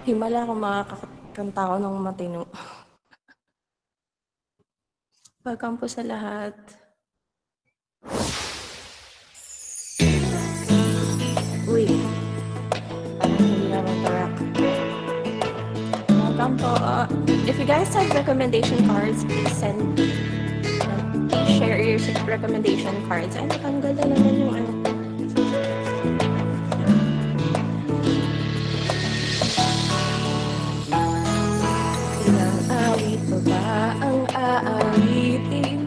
Himala kung makakanta ko ng matino. Welcome po sa lahat. Uy, parang hindi na mag-track. Welcome po. If you guys have recommendation cards, please send. Please share your recommendation cards. Ay, natanggal na naman yung ano. Awit pa ba ang aawitin?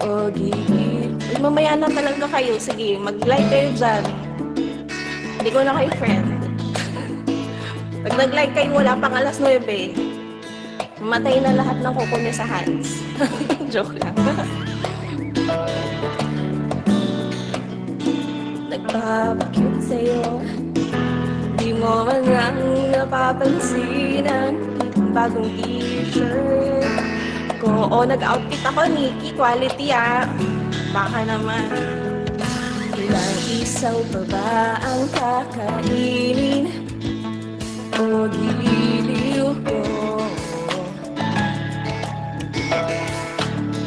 O gigil? Mamaya na talaga kayo. Sige, mag-like kayo dyan. Hindi ko na kayo friend. Pag nag-like kayo, wala pang alas 9. Matay na lahat ng kuko niya sa hands. Joke lang. Nagpapakyut sa'yo. Di mo man lang napapansin ang bagong t-shirt ko. O, nag-outfit ako, Nikki. Quality, ah. Baka naman. Ilang isaw pa ba ang kakainin? O giliw ko?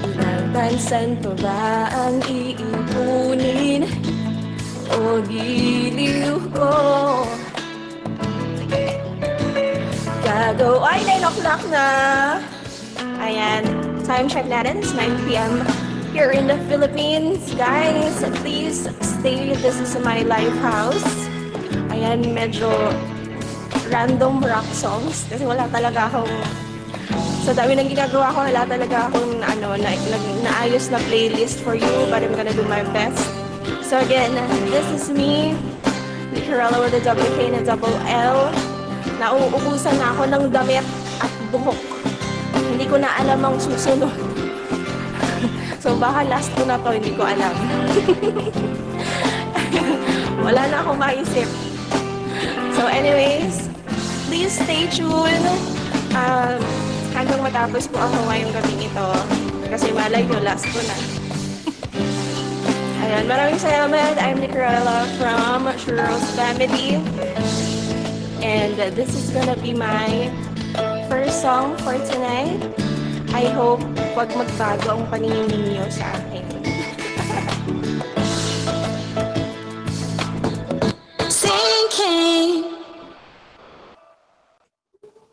Ilang bansan pa ba ang iipunin? O giliw ko? Gago. Ay, 9 o'clock na. Ayan. Time check natin. It's 9 p.m. here in the Philippines. Guys, please stay. This is my live house. Ayan, medyo random rock songs. Kasi wala talaga akong... Sa dami ng ginagawa ko, wala talaga akong naayos na playlist for you. But I'm gonna do my best. So again, this is me. Nicarella with a double K and a double L. Nauubusan na ako ng damit at buhok. Hindi ko na alam ang susunod. So baka last ko na to, hindi ko alam. Wala na akong maisip. So anyways, please stay tuned. Hanggang matapos po ako ngayong gabing ito. Kasi malay nyo, last ko na. Ayan, maraming salamat. I'm Nicarella from Churros Family. And this is gonna be my first song for tonight. I hope wag magbago ang paningin ninyo sa akin. Sinking.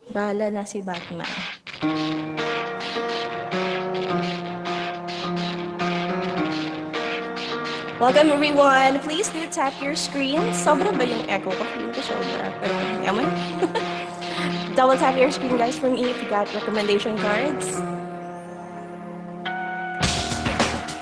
Bahala na si Batman. Welcome everyone. Please do tap your screen. Sobra ba yung echo ko? Feeling ko sobra. Pero yaman. Double tap your screen guys for me if you got recommendation cards.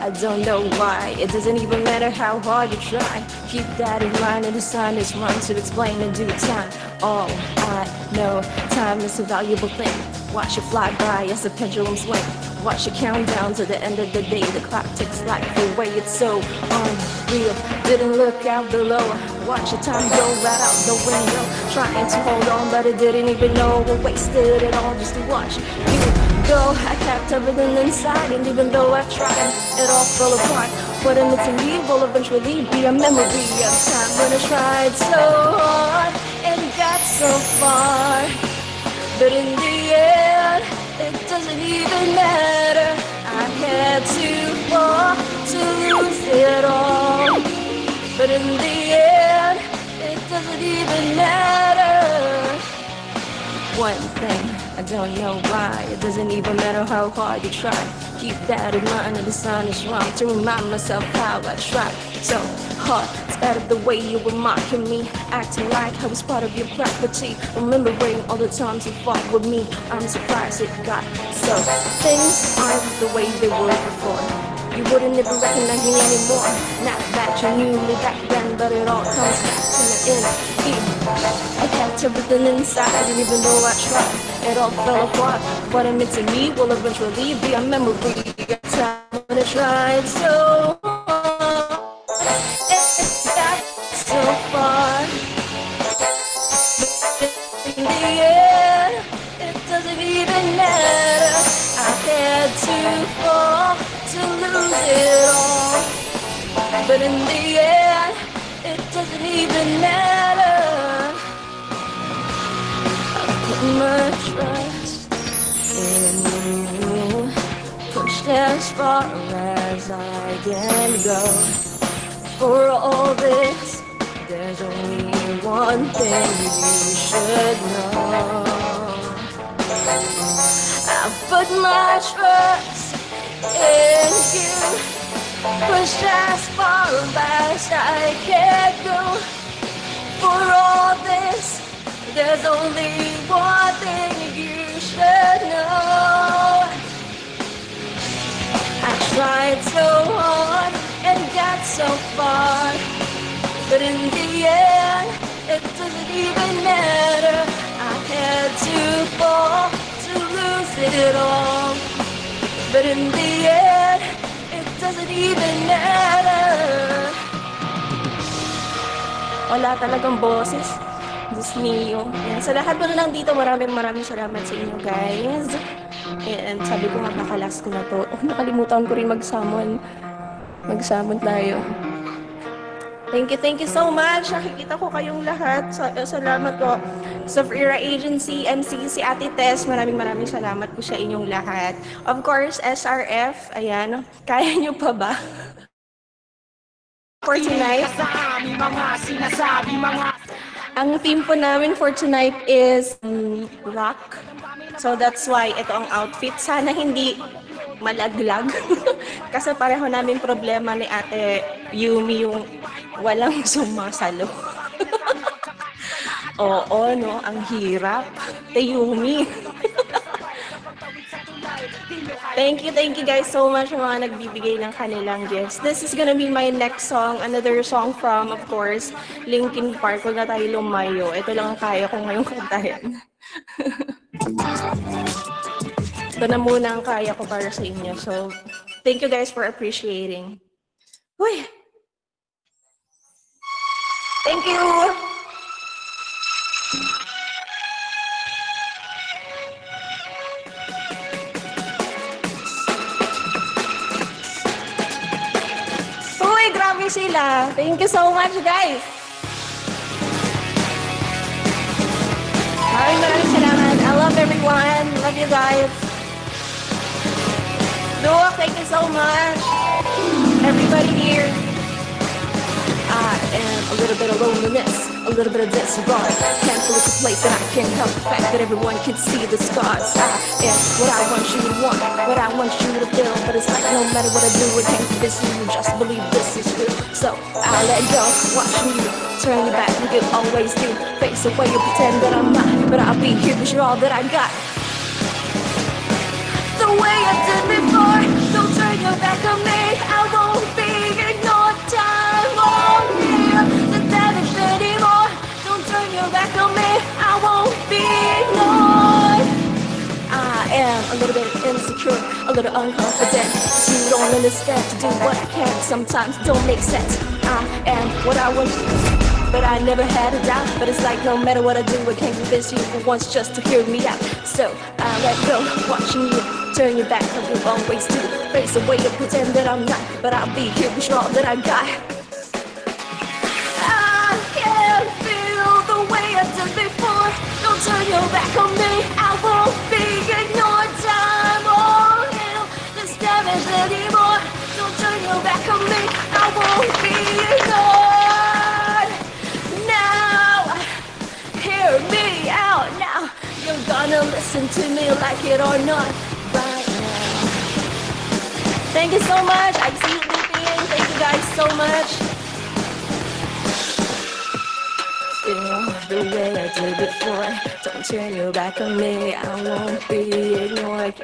I don't know why. It doesn't even matter how hard you try. Keep that in mind and the sun is run to explain in due time. All I know, time is a valuable thing. Watch it fly by as the pendulum swing. Watch it count down to the end of the day. The clock ticks like away. It's so unreal. Didn't look out below. Watch the time go right out the window. Trying to hold on, but I didn't even know I wasted it all just to watch you go. I kept everything inside, and even though I tried, it all fell apart. What I meant to leave will eventually be a memory of time when I tried so hard and got so far. But in the end, it doesn't even matter. I had to fall to lose it all. But in the end, it doesn't even matter. One thing, I don't know why. It doesn't even matter how hard you try. Keep that in mind and the sun is wrong. To remind myself how I tried so hard. It's better the way you were mocking me, acting like I was part of your property. Remembering all the times you fought with me, I'm surprised it got so. Things aren't the way they were before. You wouldn't even recognize me anymore. Not that you knew me back then, but it all comes back to me in here. I kept everything inside, and even though I tried, it all fell apart. What it meant to me will eventually be a memory of time when I tried so hard. It got so far. But in the end, it doesn't even matter. I had to fall to lose it all. But in the end, even matter. I put my trust in you, pushed as far as I can go. For all this, there's only one thing you should know. I put my trust in you, pushed as far as I can go. For all this, there's only one thing you should know. I tried so hard and got so far, but in the end, it doesn't even matter. I had to fall to lose it all, but in the end, it doesn't even matter. Wala talagang boses. Diyos niyo. Sa lahat mo na lang dito, maraming salamat sa inyo, guys. And sabi ko nga, nakalas ko na to. Nakalimutan ko rin mag-summon. Mag-summon tayo. Thank you so much. Nakikita ko kayong lahat. Salamat po sa Freera Agency, MC, si Ate Tess. Maraming salamat po sa inyong lahat. Of course, SRF. Ayan. Kaya nyo pa ba? For tonight, ang theme po namin for tonight is rock. So that's why ito ang outfit. Sana hindi malaglag. Kasi pareho namin problema ni Ate Yumi yung walang sumasalo. Oo, no? Ang hirap. Ate Yumi. Thank you guys so much mga nagbibigay ng kanilang gifts. This is gonna be my next song, another song from, of course, Linkin Park. Huwag na tayo lumayo. Ito lang ang kaya ko ngayong kantahin. Ito na muna ang kaya ko para sa inyo. So, thank you guys for appreciating. Uy! Thank you! Grabe sila. Thank you so much, guys. Maraming salamat. I love everyone. Love you guys. Duok, thank you so much. Everybody here. And a little bit of loneliness, a little bit of disregard. Can't look a place that I can't help the fact that everyone can see the scars. I am what I want you to want, what I want you to feel. But it's like no matter what I do, it can't convince you. Just believe this is real. So I'll let go, watching you turn your back like you always do. Face away and pretend that I'm not, but I'll be here because you're all that I got. The way I did before, don't turn your back on me. I won't be ignored. Time won't heal the damage anymore. Don't turn your back on me. I won't be ignored. I am a little bit insecure, a little unconfident. So you don't understand to do what I can. Sometimes it don't make sense. I am what I want, but I never had a doubt. But it's like no matter what I do, I can't convince you for once just to hear me out. So I let go, watching you turn your back like you always do. Face away and pretend that I'm not, but I'll be here because you're all that I got. I can feel the way I did before. Don't turn your back on me. I won't be ignored. Time won't heal this damage anymore. Don't turn your back on me. I won't be ignored. Now, hear me out now. You're gonna listen to me like it or not. Right now. Thank you so much. I see you leaping. Thank you guys so much. Feel the way I did before. Don't turn your back on me. I won't be ignored.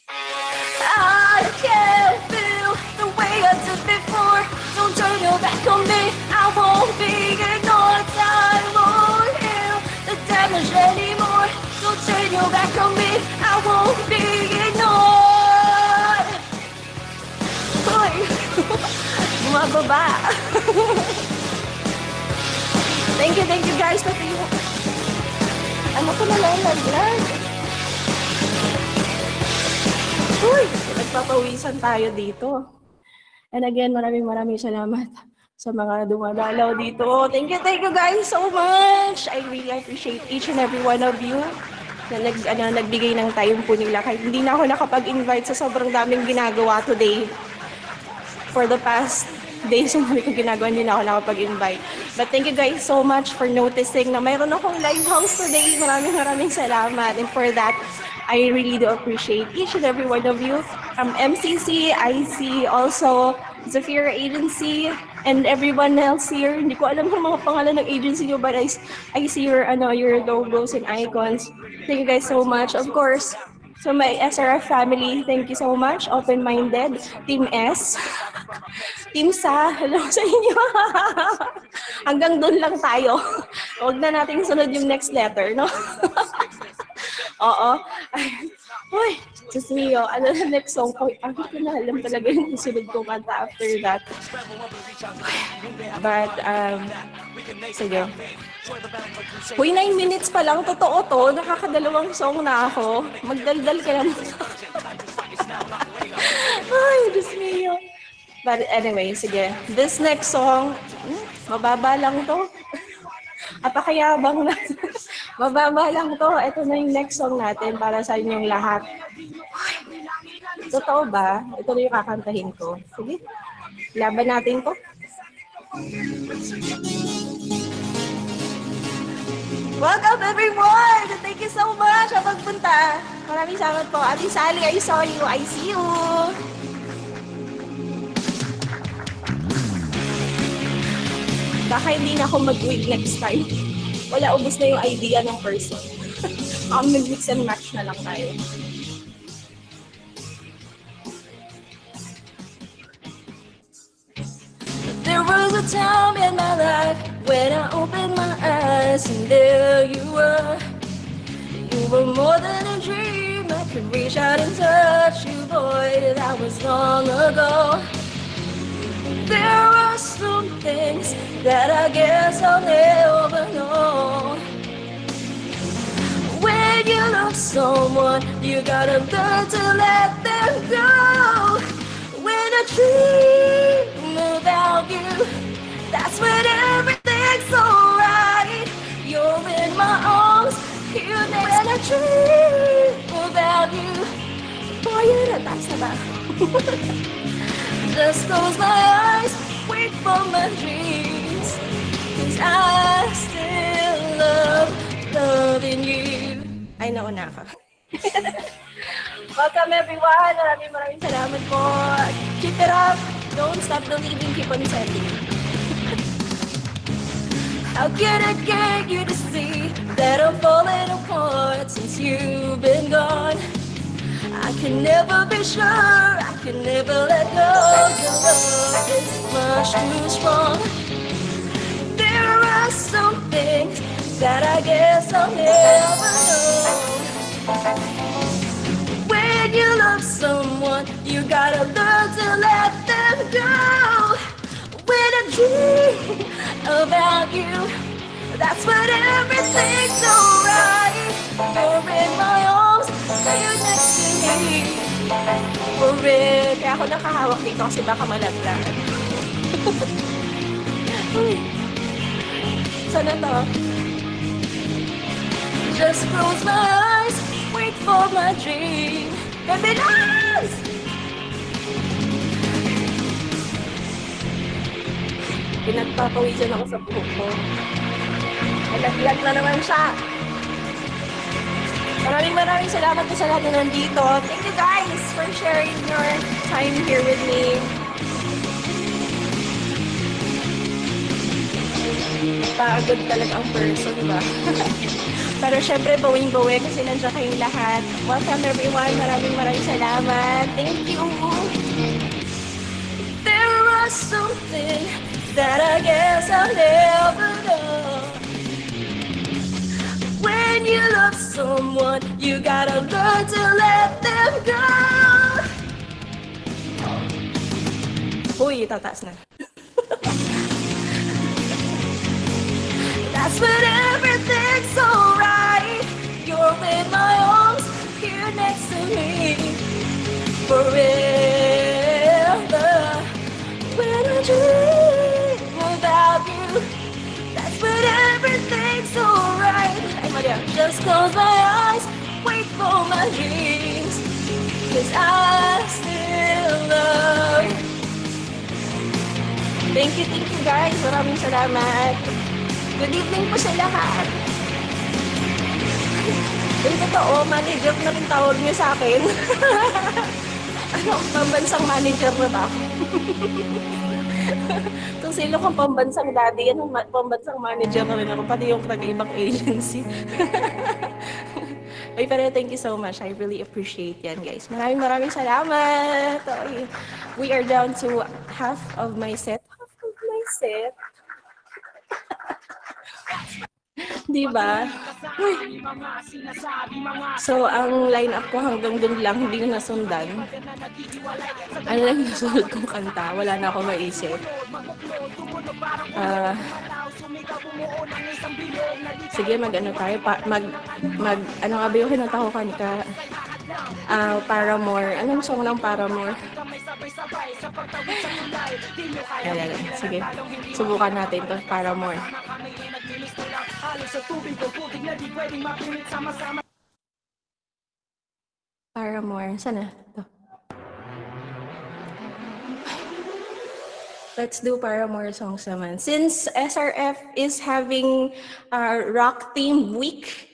I can feel the way I did before. Don't turn your back on me. I won't be ignored. I won't heal the damage anymore. Don't turn your back on me. I won't be ignored. Hoy! Bumababa. Thank you guys. Pati yung... Ano ko nalalaglag? Uy! Nagpapawisan tayo dito. And again, maraming salamat sa mga dumadalaw dito. Thank you guys so much. I really appreciate each and every one of you na nagbigay ng time po nila. Kahit hindi na ako nakapag-invite sa sobrang daming ginagawa today. For the past days yung ko ginagawa, hindi na ako nakapag-invite. But thank you guys so much for noticing na mayroon akong live house today. Maraming salamat. And for that, I really do appreciate each and every one of you. MCC, IC, also Zafira Agency, and everyone else here. Hindi ko alam yung mga pangalan ng agency nyo, but I see your logos and icons. Thank you guys so much. Of course, so my SRF family, thank you so much. Open-minded, Team S, Team Sa, hello sa inyo. Hanggang doon lang tayo. Huwag na natin sunod yung next letter, no? Oo. Uy, Diyos mio, ano na next song ko? Hindi ko na alam talaga yung susunod kong kanta after that. But, sige. Uy, 9 minutes pa lang. Totoo to. Nakakadalawang song na ako. Magdaldal ka naman. Ay, Diyos mio. But anyway, sige. This next song, mababa lang to. Apakayabang na. Mababa lang to. Ito na yung next song natin para sa inyong lahat. Totoo ba? Ito na yung kakantahin ko. Sige. Laban natin to. Welcome everyone! Thank you so much sa pagpunta. Maraming salamat po. Ate Sally, I saw you. I see you. Baka hindi na ako mag-wig next time. Wala, ubos na yung idea ng person. Mag-mix and match na lang tayo. There was a time in my life when I opened my eyes and there you were. You were more than a dream. I could reach out and touch you, boy. That was long ago. There are some things that I guess I'll never know. When you love someone, you gotta learn to let them go. When I dream about you, that's when everything's alright. You're in my arms, here next. When I dream about you, boy, you're the best of us. Just close my eyes, wait for my dreams, 'cause I still love loving you. Ay, nauna ka. Welcome everyone. Maraming salamat po. Keep it up. Don't stop believing. Keep on sending. How can I get you to see that I'm falling apart since you've been gone? I can never be sure, I can never let go. Your love is much too strong. There are some things that I guess I'll never know. When you love someone, you gotta learn to let them go. When I dream about you, that's when everything's alright. You're in my arms, you're next to me. Forever. Kaya ako nakahawak dito kasi baka malaglag. Sana to? Just close my eyes, wait for my dream. Baby, dance! Pinagpapawisan ako sa buhok ko. Malaglag na naman siya. Maraming salamat po sa lahat na nandito. Thank you guys for sharing your time here with me. Pagod talaga ang person, diba? Pero syempre, bawing-bawi kasi nandiyan kayong lahat. Welcome everyone. Maraming salamat. Thank you. There was something that I guess I'll never know. When you love someone, you gotta learn to let them go. Uy, tataas na. That's when everything's alright. You're in my arms, here next to me. Forever. When I dream just close my eyes, wait for my dreams, 'cause I still love. Thank you guys. Maraming salamat. Good evening po sa lahat. Yung totoo, manager na rin tawag niyo sa akin. Ano, pambansang manager na ba? Kung sino kang pambansang daddy, yan ang pambansang manager na rin ako, pati yung nag-ibang agency. Ay, pero thank you so much. I really appreciate yan, guys. Maraming salamat. Okay. We are down to half of my set. Diba? So, ang line-up ko hanggang dun lang, hindi ko nasundan. Ano lang yung nasunod kong kanta? Wala na ako maisip. Sige, mag-ano tayo? Ano nga ba yung kinanta ko kanta? Paramore. Anong song ng Paramore? Ayan. Sige, subukan natin to. Paramore. Paramore. Sana? Ito. Let's do Paramore songs naman. Since SRF is having a rock theme week,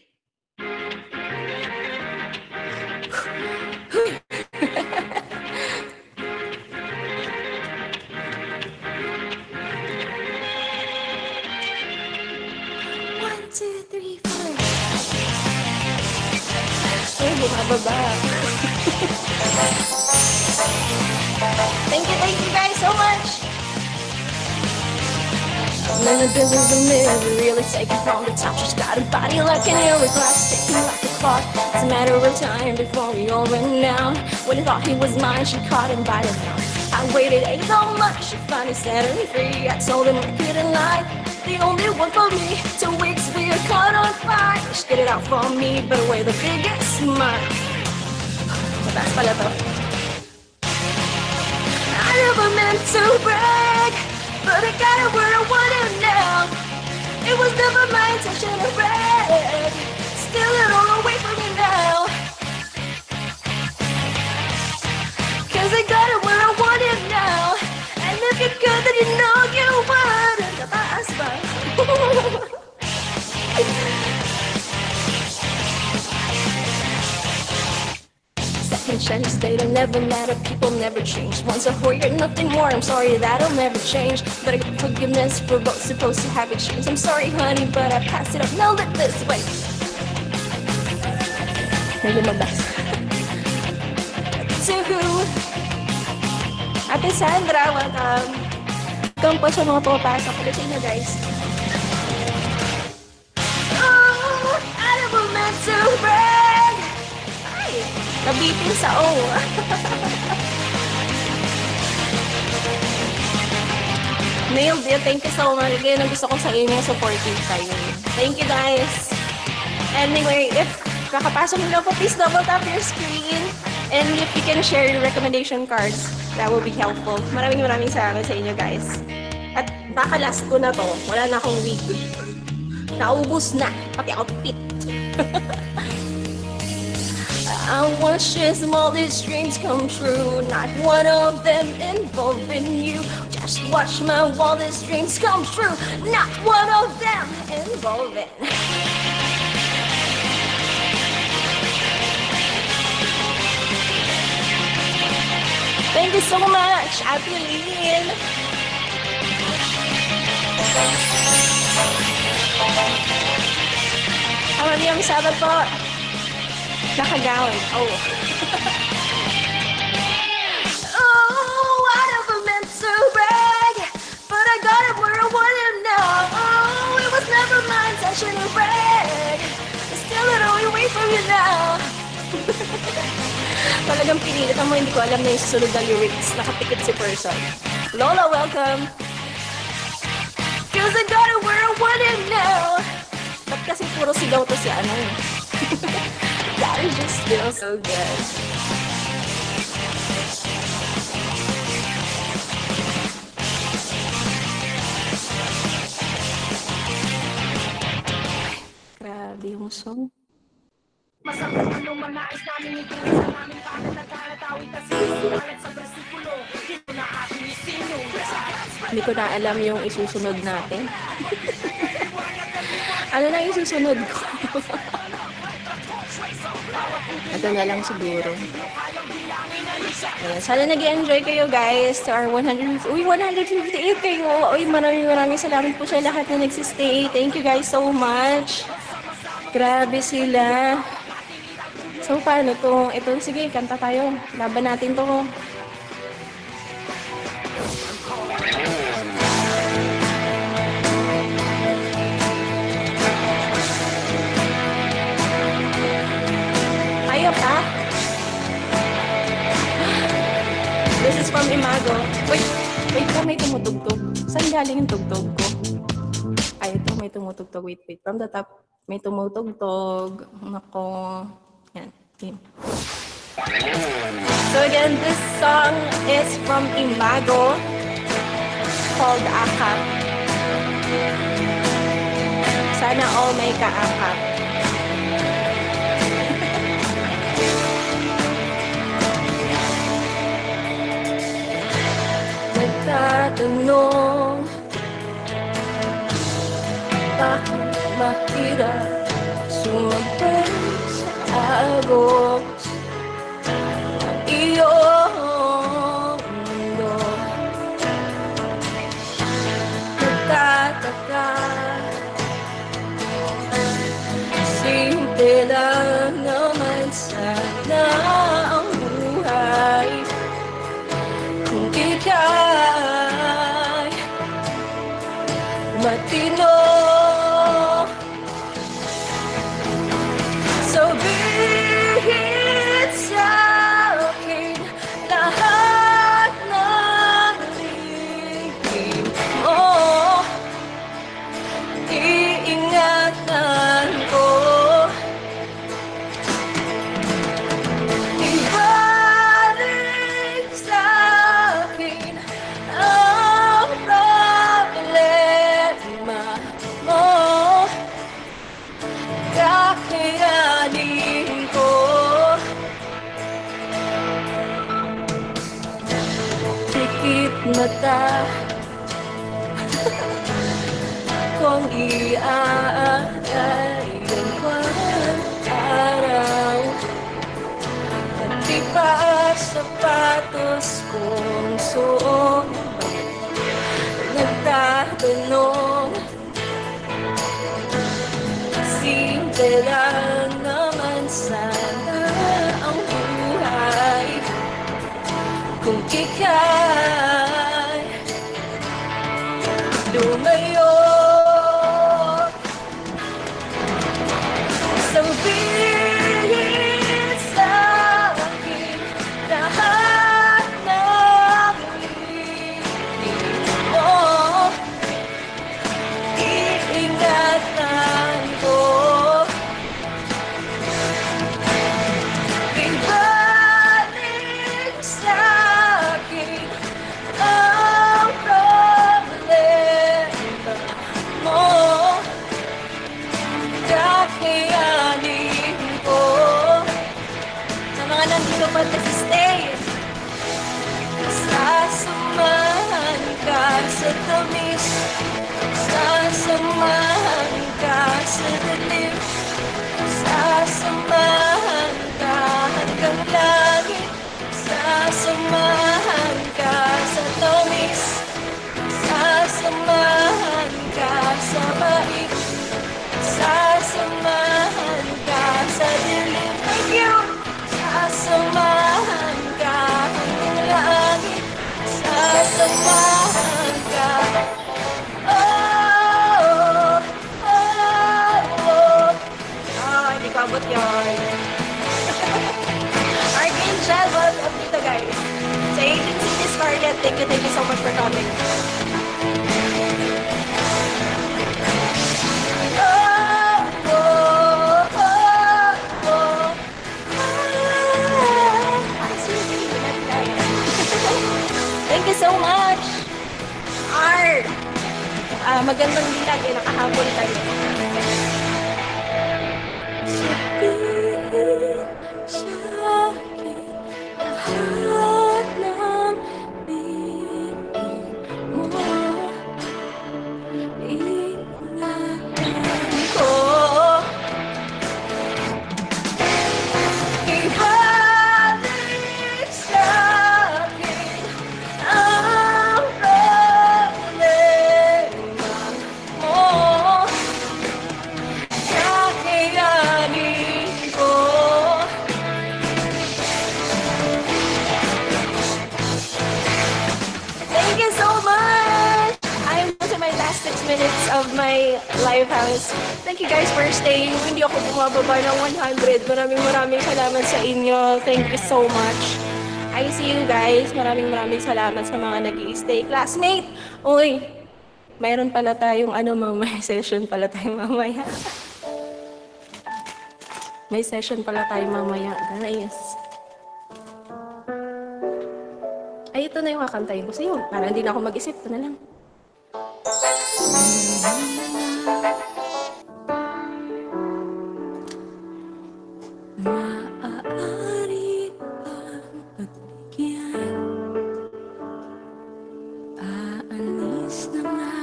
bumababa. Thank you guys so much. None of this is a misery, really taken from the top. She's got a body like an hourglass, ticking like a clock. It's a matter of time before we all run down. When he thought he was mine, she caught him by the throat. I waited so much to finally set her free. I told him I couldn't lie. The only one for me. 2 weeks we are caught on fire. Just get it out for me, but away the biggest smile. Mataas pala to. I never meant to brag, but I got it where I want it now. It was never my intention to brag. Steal it all away from me now. 'Cause I got it where I want it now. And if you could, then you know you would. Mataas ba? Second chance, they don't never matter. People never change. Once a whore, you're nothing more. I'm sorry, that'll never change. But I get forgiveness for both supposed to have exchange. I'm sorry, honey, but I passed it up. Nailed it this way. Medyo mabas. To who? Ate Sandra, welcome. Welcome po sa mga pumapasok. Pagdating sa inyo, guys. Oh, I never meant to brag. Ay, nabitin sa O. Nailed it. Thank you so much. Yan ang gusto ko sa inyo, supportive kayo. Thank you, guys. Anyway, if kakapasok nyo po, please double tap your screen. And if you can share your recommendation cards, that will be helpful. Maraming salamat sa inyo, guys. At baka last ko na to. Wala na akong wig. Naubos na. Pati outfit. I watch as all these dreams come true. Not one of them involving you. Just watch my wildest dreams come true. Not one of them involving. Thank you so much, Adeline. Maraming salamat po. Nakagawan. Oh. Oh, I never meant to brag, but I got it where I want it now. Oh, it was never my intention to brag. I steal it all away from you now. Talagang pinilit mo, hindi ko alam na yung susunod na lyrics. Nakatikit si person. Lola, welcome! 'Cause I got it where I want it now. Ba't kasi puro sigaw to si ano eh. That just feels so good. Grabe yung song. Masakit ang lumanais namin ituloy sa namin bakit nagkalatawid kasi sumalat sa versikulo. Dito na ating isinulat. Hindi ko na alam yung isusunod natin. Ano na yung susunod ko? Ito na lang siguro. Ayan. Sana nag-enjoy kayo guys to our 150. Uy, 158 kayo. Uy, maraming salamat po sa lahat na nagsistay. Thank you guys so much. Grabe sila. So, paano to? Ito, sige, kanta tayo. Laban natin to. Ayaw pa? This is from Imago. Wait pa, may tumutugtog. Saan galing yung tugtog ko? Ay, ito, may tumutugtog. Wait. From the top, may tumutugtog. Nako. Yan. So again, this song is from Imago called Akap. Sana all may kaakap. Nagtatanong bakit mahirap sumabay sa agos ng iyong mundo. Nagtataka, simple lang naman sana ang buhay kung ika'y matino. Sabihin sa akin lahat ng nalilibig mo. Iingatan ko. Ibalik sa akin ang problema mo. Kakayanin ko. Pikit mata kung iaarayan ko ang araw. Pati pa sapatos kong suot. Nagtatanong, simple lang naman sana ang buhay kung ika'y lumayo. Sabihin sa akin lahat ng nalilibig mo. Iingatan ko. Ibalik sa akin ang problema mo. Kakayanin ko. Sa mga nandito pa nagsistay, sasamahan ka sa tamis, sasamahan ka sa dilim, sasamahan ka hanggang langit, sasamahan ka sa tamis, sasamahan ka sa bait, sasamahan ka sa dilim. Thank you! Sasamahan ka hanggang langit, sasamahan ka. Oh, oh, oh. Hindi ko abot yun. Archangel, welcome dito guys. Sa Agency Scarlett, thank you so much for coming. Thank you so much! R! Magandang dilag, nakahapon tayo. minutes of my live house. Thank you guys for staying. Hindi ako bumababa ng 100. Maraming salamat sa inyo. Thank you so much. I see you guys. Maraming salamat sa mga nag-i-stay. Classmate! Uy, mayroon pala tayong mamaya session pala tayong mamaya. May session pala tayo mamaya, guys. Ay, ito na yung kakantayin ko sa iyo. Para hindi na ako mag-isip. Ito na lang. Maaari bang pagbigyan? Aalis na nga.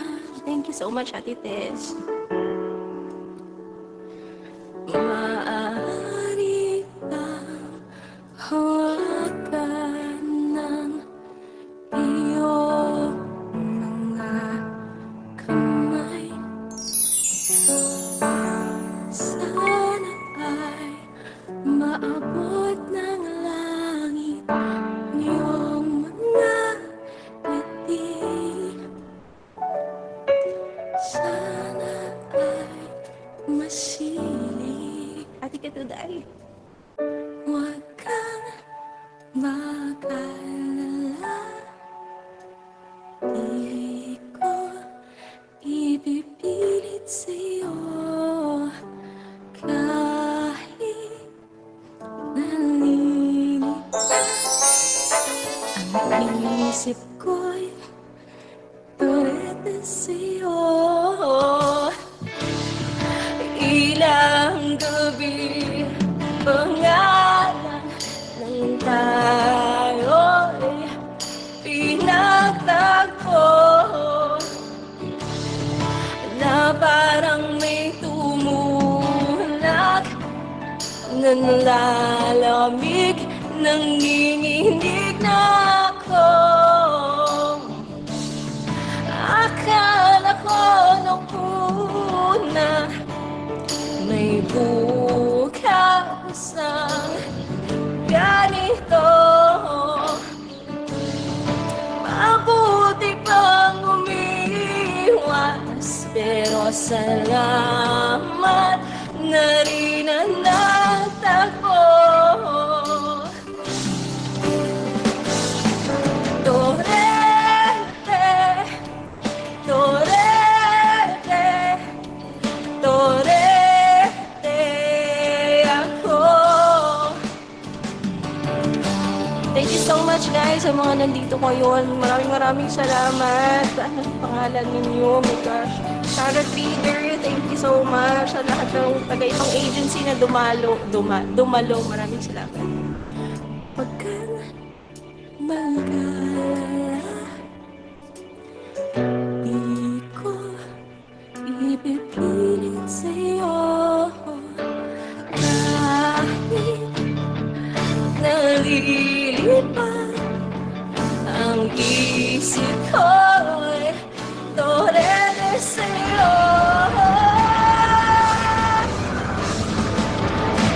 Thank you so much, Ate Tess. Maaari bang hawakan ng iyong mga kamay? Sana ay maabot ng langit iyong mga ngiti. Sana ay masilig. Ate Katuday, huwag kang mag-alala. Di ko ipipilit sa'yo kahit nalilito. Ang isip ko'y turete sa'yo. Ilang gabi pangalan ng tayo'y pinagtagpo na parang may tumulak, nanlalamig, nanginginig na ako. Akala ko nung una may bukas ang ganito. Mabuti pang umiwas, pero salamat na rin ang nagtagpo. Torete, torete, torete ako. Thank you so much guys sa mga nandito ngayon. Maraming salamat. Anong pangalan ninyo? Oh my gosh. Charlotte Reader, thank you so much. Sa lahat ng taga-ibang agency na dumalo. Maraming salamat. Huwag kang mag-alala. Di ko ipipilit sa'yo kahit nalilipad ang isip ko'y torete sa'yo.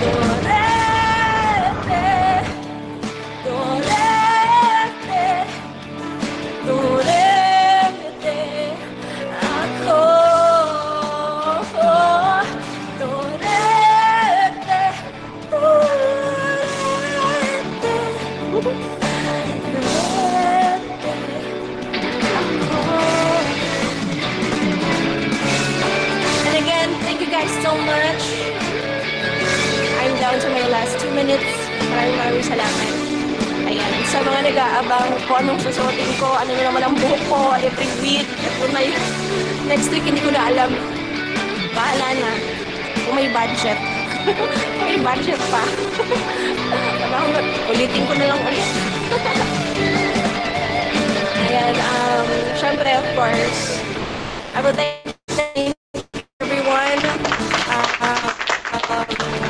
Torete, torete, torete ako. Torete, torete. And again, thank you guys so much. I'm down to my last 2 minutes. Maraming salamat. Ayan, sa mga nag-aabang kung anong susuotin ko, ano na naman ang buhok ko every week. Next week, hindi ko na alam. Bahala na. Kung may budget. May budget pa. Ulitin ko na lang ulit. Ayan, syempre, of course, I would like to thank everyone.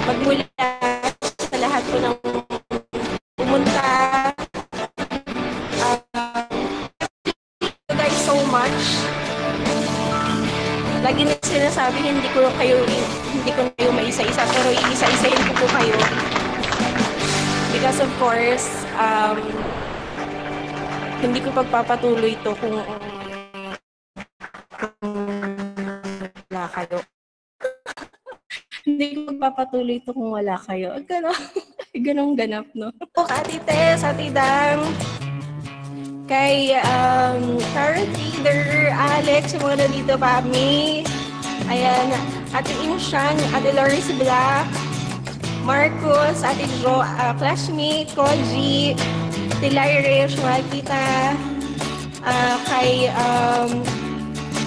Magmula sa lahat po ng pumunta. Thank you guys so much. Lagi na sinasabi, hindi ko na kayo maisa-isa, pero iisa-isahin ko po kayo. Because of course, hindi ko pagpapatuloy ito kung wala kayo. Hindi ko magpapatuloy ito kung wala kayo. Ganong ganap, no? Ate Tess, Ate Dang, kay Karen Leader, Alex, yung mga nandito pa kami. Ayan, Ate Inshang, Ate Loris Black, Marcos, Ate Jo, classmate, Koji, Ate Lyrish, Makita, kay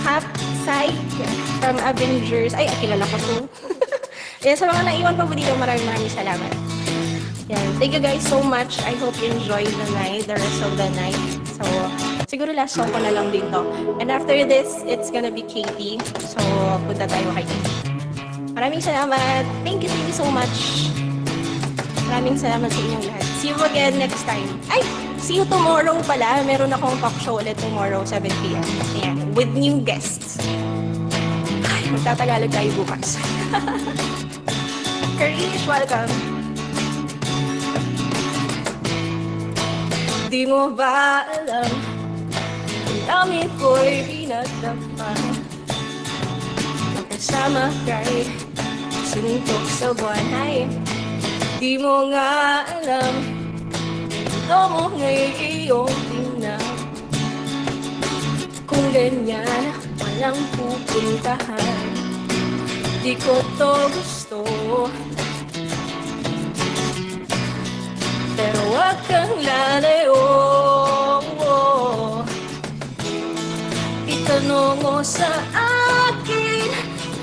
Half Psych from Avengers. Ay, kilala ko to. Yan, sa mga naiwan pa po dito, maraming salamat. Yan. Thank you guys so much. I hope you enjoy the night, the rest of the night. So, siguro last song ko na lang dito. And after this, it's gonna be Katie. So, punta tayo kay Katie. Maraming salamat. Thank you so much. Maraming salamat sa inyong lahat. See you again next time. Ay! See you tomorrow pala. Meron akong talk show ulit tomorrow, 7 p.m. Ayan. With new guests. Ay, magtatagalog tayo bukas. Karish, welcome. Di mo ba alam, ang dami ko'y pinagdapan. Magkasama kay suntok sa buwan. Ay, di mo nga alam, ito mo ngayon iyong tingnan. Kung ganyan, walang pupuntahan. Di ko to gusto, pero wag kang lalayo. Itanong mo sa akin,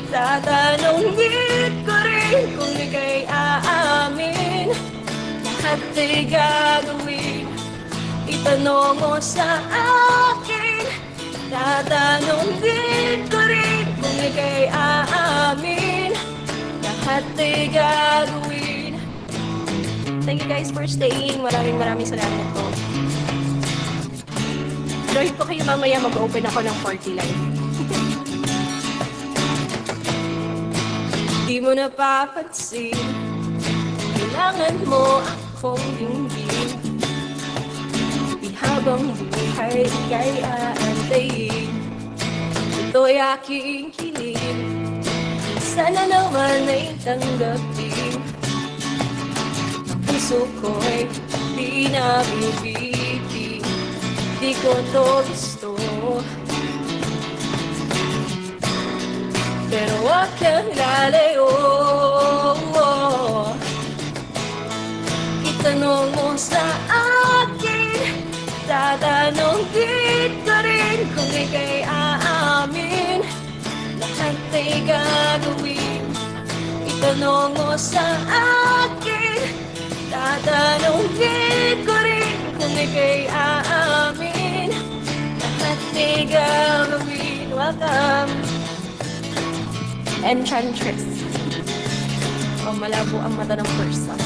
tatanungin ko rin kung ika'y aamin. Lahat ay gagawin. Itanong mo sa akin, tatanungin ko rin kung ika'y aamin. Lahat ay gagawin. Thank you guys for staying. Maraming salamat po. Join ko kayo mamaya, mag-open ako ng party live. Di mo napapansin, kailangan mo akong dinggin. Di habang buhay ika'y aantayin. Ito'y aking hiling, sana naman ay tanggapin. Puso ko'y di nabibigin, di ko to gusto. Pero wag kang lalayo. Itanong mo sa akin, tatanungin ko rin kung ika'y aamin. Lahat ay gagawin. Itanong mo sa akin, tatanungin ko rin kung ika'y aamin. Lahat ay gagawin. Welcome, Enchantress. O, malabo ang mata ng person.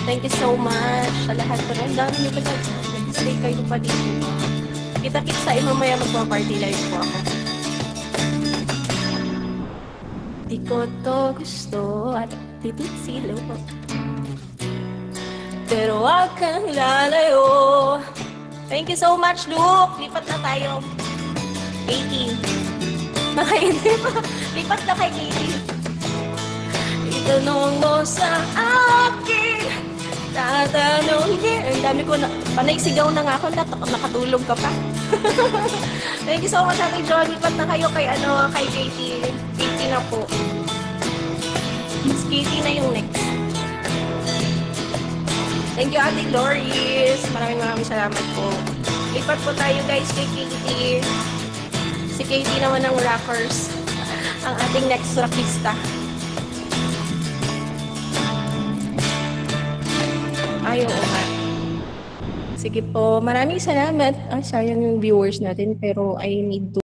Thank you so much sa lahat po. Ang dami nyo pa nag-stay kayo pa dito. Kita-kits tayo mamaya magpa-party live po ako. Di ko to gusto at titit silo. Pero wag kang lalayo. Thank you so much, Luke. Lipat na tayo. Katie. Makaintay pa. Lipat na kay Katie. Itanong mo sa akin, tatanungin. Ang dami ko na, panay sigaw na nga ako, nakatulog ka pa. Thank you so much, Ate John. Lipat na kayo kay, kay Katie. Katie na po. Mas Katie na yung next. Thank you, Ate Doris. Maraming salamat po. Lipat po tayo, guys, kay Katie. Si Katie naman ng Rockers. Ang ating next rockista. Ay, oo nga. Sige po. Maraming salamat. Sayang yung viewers natin, pero I need to